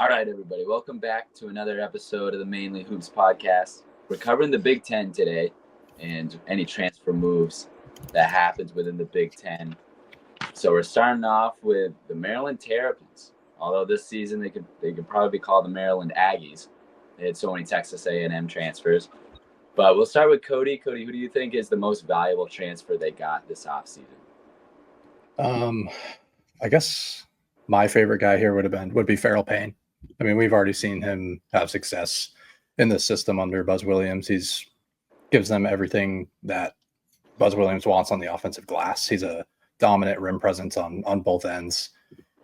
All right, everybody. Welcome back to another episode of the Mainly Hoops podcast. We're covering the Big Ten today and any transfer moves that happens within the Big Ten. So we're starting off with the Maryland Terrapins. Although this season they could probably be called the Maryland Aggies. They had so many Texas A&M transfers. But we'll start with Cody. Cody, who do you think is the most valuable transfer they got this offseason? I guess my favorite guy here would be Farrell Payne. I mean, we've already seen him have success in this system under Buzz Williams. He's gives them everything that Buzz Williams wants on the offensive glass. He's a dominant rim presence on both ends.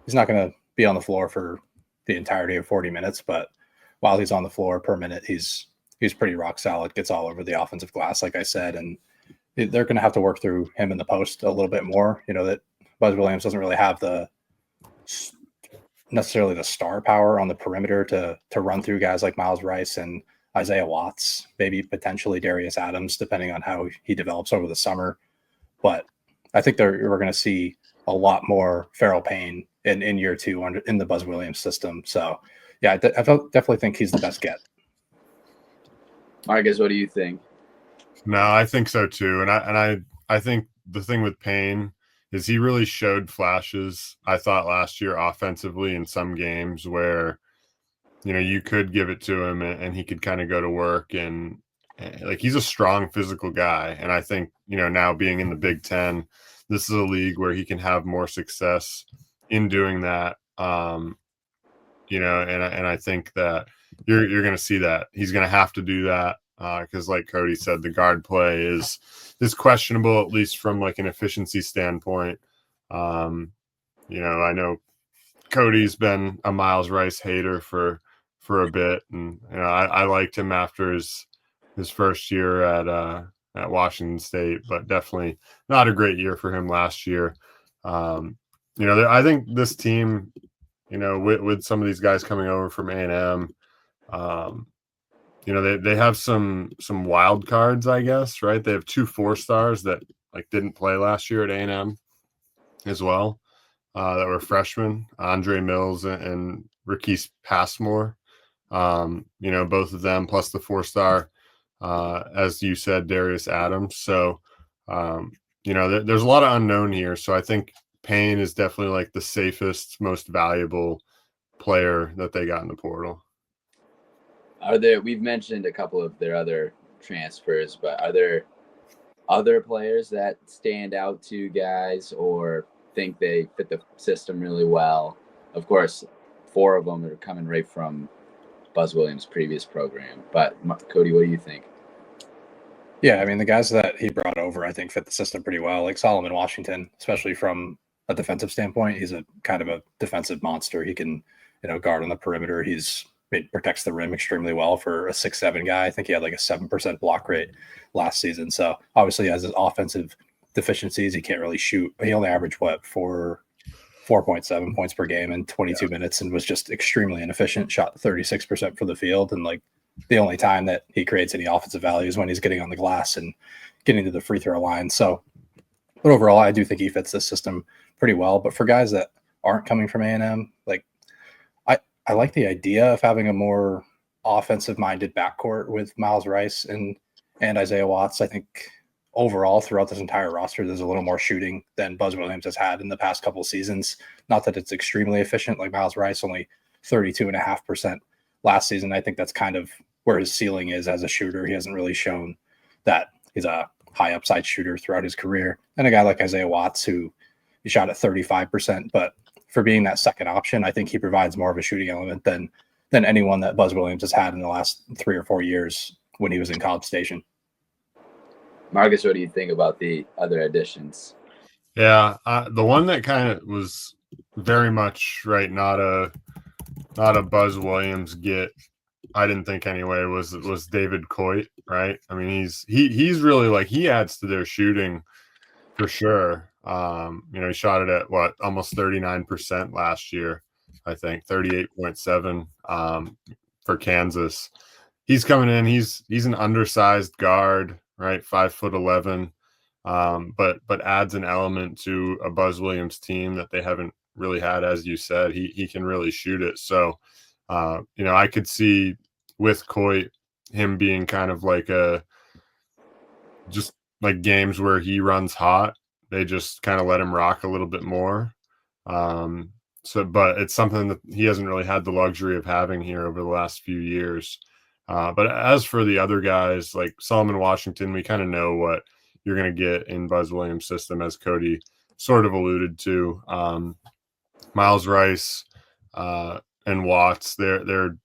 He's not going to be on the floor for the entirety of 40 minutes, but while he's on the floor per minute, he's pretty rock solid, gets all over the offensive glass, like I said, and they're going to have to work through him in the post a little bit more. You know, that Buzz Williams doesn't really have necessarily the star power on the perimeter to run through guys like Miles Rice and Isaiah Watts, maybe potentially Darius Adams, depending on how he develops over the summer. But I think we're going to see a lot more Farrell Payne in year two in the Buzz Williams system. So, yeah, I definitely think he's the best get. Marcus, what do you think? No, I think so too. And I think the thing with Payne is he really showed flashes, I thought, last year offensively in some games where, you know, you could give it to him and he could kind of go to work and like he's a strong physical guy. And I think, you know, now being in the Big Ten, this is a league where he can have more success in doing that. You know, and I think that you're going to see that he's going to have to do that because, like Cody said, the guard play is questionable, at least from like an efficiency standpoint. You know, I know Cody's been a Miles Rice hater for a bit, and you know, I liked him after his first year at Washington State, but definitely not a great year for him last year. You know, I think this team, you know, with some of these guys coming over from A&M, you know, they have some wild cards, I guess, right? They have 2 4-stars that like didn't play last year at A&M as well, that were freshmen, Andre Mills and Riquise Passmore. You know, both of them plus the 4-star, as you said, Darius Adams. So, you know, there's a lot of unknown here. So I think Payne is definitely like the safest, most valuable player that they got in the portal. We've mentioned a couple of their other transfers, but are there other players that stand out to you guys or think they fit the system really well? Of course, 4 of them are coming right from Buzz Williams' previous program. But Cody, what do you think? Yeah, I mean, the guys that he brought over, I think, fit the system pretty well. Like Solomon Washington, especially from a defensive standpoint, he's a kind of a defensive monster. He can, you know, guard on the perimeter. He protects the rim extremely well for a 6'7" guy. I think he had like a 7% block rate last season. So obviously, he has his offensive deficiencies. He can't really shoot. He only averaged 4.7 points per game in 22 minutes and was just extremely inefficient. Shot 36% for the field, and like the only time that he creates any offensive value is when he's getting on the glass and getting to the free throw line. So, but overall, I do think he fits this system pretty well. But for guys that aren't coming from A&M, like I like the idea of having a more offensive-minded backcourt with Miles Rice and Isaiah Watts. I think overall throughout this entire roster, there's a little more shooting than Buzz Williams has had in the past couple of seasons. Not that it's extremely efficient, like Miles Rice, only 32.5% last season. I think that's kind of where his ceiling is as a shooter. He hasn't really shown that he's a high upside shooter throughout his career. And a guy like Isaiah Watts, who he shot at 35%, but for being that second option, I think he provides more of a shooting element than anyone that Buzz Williams has had in the last 3 or 4 years when he was in College Station. Marcus, what do you think about the other additions? Yeah, the one that kind of was very much right, not a Buzz Williams get. I didn't think anyway. Was David Coit, right? I mean, he's really like he adds to their shooting for sure. You know, he shot it at almost 39% last year. I think 38.7 for Kansas. He's coming in. He's an undersized guard, right? 5'11", but adds an element to a Buzz Williams team that they haven't really had, as you said. He can really shoot it. So I could see with Coit him being kind of like just like games where he runs hot. They just kind of let him rock a little bit more. Um, but it's something that he hasn't really had the luxury of having here over the last few years. But as for the other guys like Solomon Washington, we kind of know what you're going to get in Buzz Williams' system, as Cody sort of alluded to. Miles Rice and Watts, they're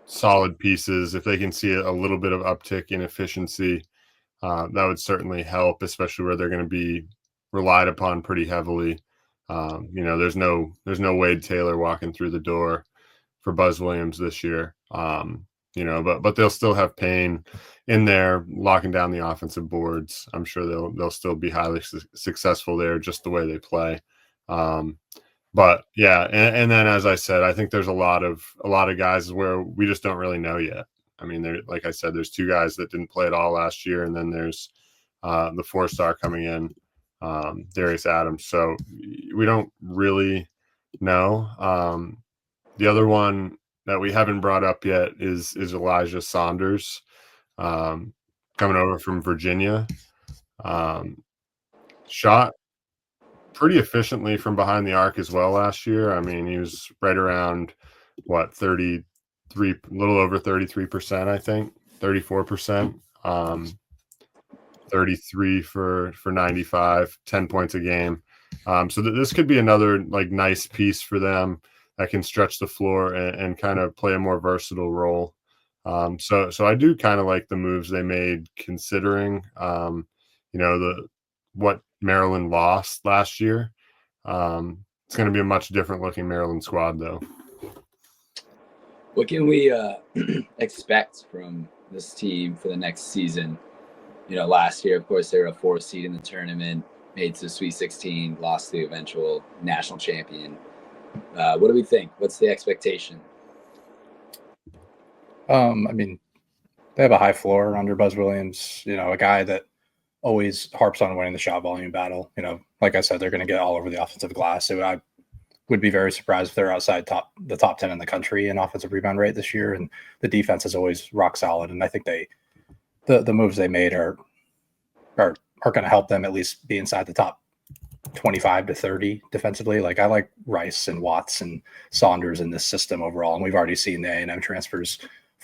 solid pieces. If they can see a little bit of uptick in efficiency, that would certainly help, especially where they're going to be relied upon pretty heavily. There's no Wade Taylor walking through the door for Buzz Williams this year. But they'll still have Payne in there locking down the offensive boards. I'm sure they'll still be highly successful there, just the way they play. But yeah, and then as I said, I think there's a lot of guys where we just don't really know yet. I mean, like I said, there's two guys that didn't play at all last year, and then there's the 4-star coming in, Darius Adams. So we don't really know. The other one that we haven't brought up yet is Elijah Saunders, coming over from Virginia. Shot pretty efficiently from behind the arc as well last year. I mean, he was right around 33, a little over 33%, I think, 34%. 33 for 95, 10 points a game. So this could be another like nice piece for them that can stretch the floor and kind of play a more versatile role. So I do kind of like the moves they made, considering what Maryland lost last year. It's going to be a much different looking Maryland squad, though. What can we expect from this team for the next season? Last year, of course, they were a 4th seed in the tournament, made to the Sweet 16, lost to the eventual national champion. What do we think? What's the expectation? I mean, they have a high floor under Buzz Williams, a guy that always harps on winning the shot volume battle. Like I said, they're going to get all over the offensive glass. So I would be very surprised if they're outside the top 10 in the country in offensive rebound rate this year. And the defense is always rock solid. And I think the moves they made are going to help them at least be inside the top 25 to 30 defensively. Like, I like Rice and Watts and Saunders in this system overall. And we've already seen the A&M transfers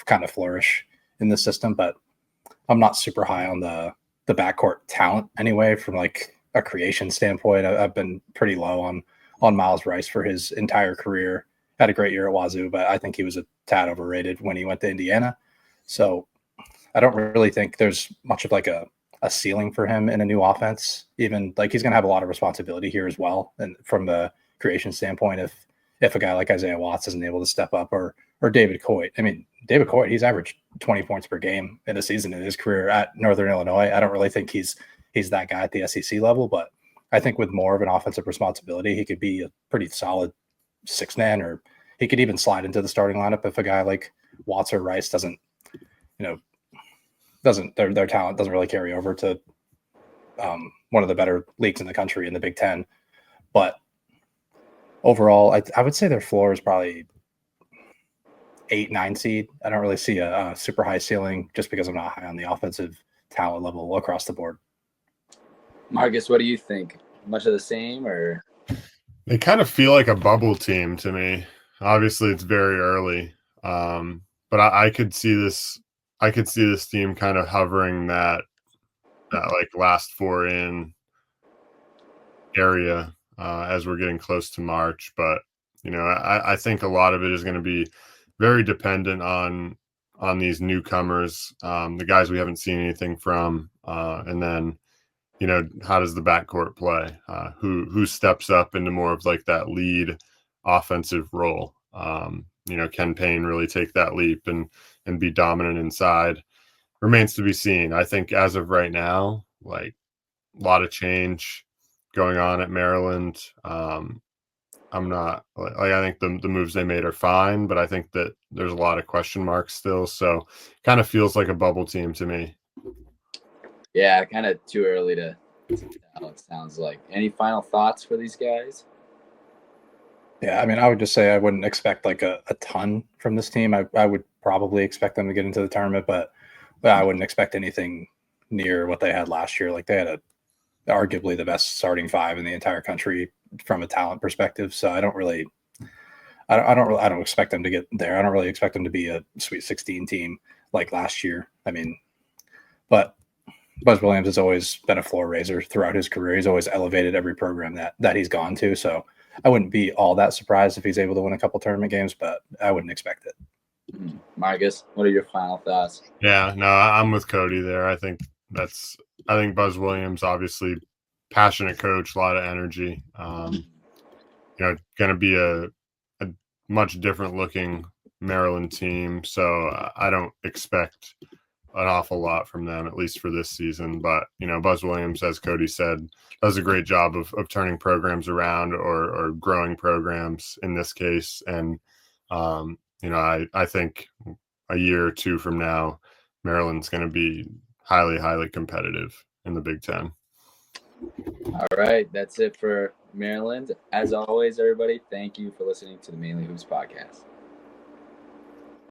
kind of flourish in this system, but I'm not super high on the backcourt talent anyway, from like a creation standpoint. I've been pretty low on Miles Rice for his entire career. Had a great year at Wazoo, but I think he was a tad overrated when he went to Indiana. So I don't really think there's much of like a ceiling for him in a new offense. Even like, he's going to have a lot of responsibility here as well. And from the creation standpoint, if a guy like Isaiah Watts isn't able to step up, or David Coit. I mean, David Coit, he's averaged 20 points per game in a season in his career at Northern Illinois. I don't really think he's that guy at the SEC level, but I think with more of an offensive responsibility, he could be a pretty solid 6-man, or he could even slide into the starting lineup if a guy like Watts or Rice their talent doesn't really carry over to one of the better leagues in the country in the Big Ten. But overall, I would say their floor is probably 8-9 seed. I don't really see a super high ceiling, just because I'm not high on the offensive talent level across the board. Marcus, what do you think? Much of the same, or? They kind of feel like a bubble team to me. Obviously, it's very early, but I could see this. I could see this team kind of hovering that like last 4 in area as we're getting close to March. But I think a lot of it is going to be very dependent on these newcomers, the guys we haven't seen anything from, and then how does the backcourt play? Who steps up into more of like that lead offensive role? Can Payne really take that leap and be dominant inside? Remains to be seen. I think as of right now, like, a lot of change going on at Maryland. I'm not like, I think the moves they made are fine, but I think that there's a lot of question marks still. So kind of feels like a bubble team to me. Yeah, kind of too early to tell, it sounds like. Any final thoughts for these guys? Yeah, I mean, I would just say I wouldn't expect like a ton from this team. I would probably expect them to get into the tournament, but I wouldn't expect anything near what they had last year. Like they had arguably the best starting five in the entire country from a talent perspective. So I don't expect them to get there. I don't really expect them to be a Sweet 16 team like last year. I mean, but Buzz Williams has always been a floor raiser throughout his career. He's always elevated every program that he's gone to. So I wouldn't be all that surprised if he's able to win a couple tournament games, but I wouldn't expect it. Marcus, what are your final thoughts? Yeah, no, I'm with Cody there. I think Buzz Williams, obviously passionate coach, a lot of energy. Going to be a much different looking Maryland team. So I don't expect an awful lot from them, at least for this season. But, Buzz Williams, as Cody said, does a great job of turning programs around or growing programs in this case. And, I think a year or two from now, Maryland's going to be highly, highly competitive in the Big Ten. All right, that's it for Maryland. As always, everybody, thank you for listening to the Mainly Hoops podcast.